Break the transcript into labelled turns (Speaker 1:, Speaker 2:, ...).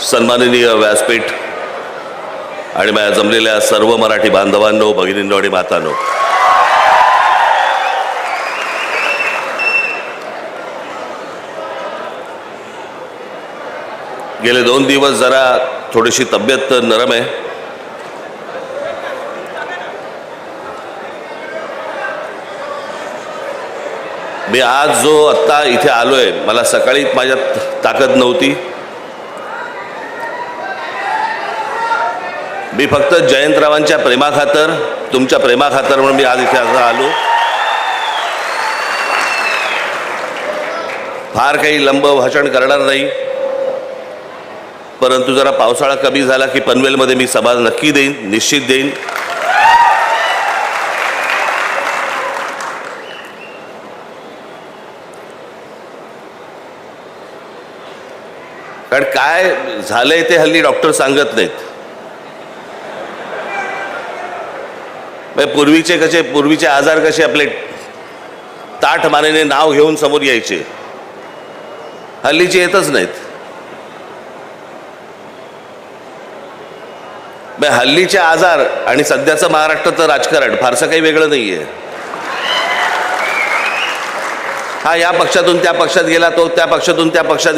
Speaker 1: सन्माननीय व्यासपीठ आणि माझ्या जमलेल्या सर्व मराठी बांधवांनो, भगिनींनो आणि मातांनो, गेले 2 दिवस जरा थोडीशी तब्येत नरम आहे. मी आज जो आत्ता इथे आलोय, मला सकाळी माझ्यात ताकद नव्हती. मी फक्त जयंतरावांच्या प्रेमाखातर, तुमच्या प्रेमाखातर म्हणून मी आज इथे आलो. फार काही लंब भाषण करणार नाही, परंतु जरा पावसाळा कमी झाला की पनवेलमध्ये मी सभा नक्की देईन, निश्चित देईन. कारण काय झालंय ते हल्ली डॉक्टर सांगत नाहीत. पूर्वीचे आजार कसे आपले ताठ मानेने नाव घेऊन समोर यायचे, हल्लीचे येतच नाहीत. हल्लीचे आजार आणि सध्याचं महाराष्ट्राचं राजकारण फारसं काही वेगळं नाहीये. हा या पक्षातून त्या पक्षात गेला, तो त्या पक्षातून त्या पक्षात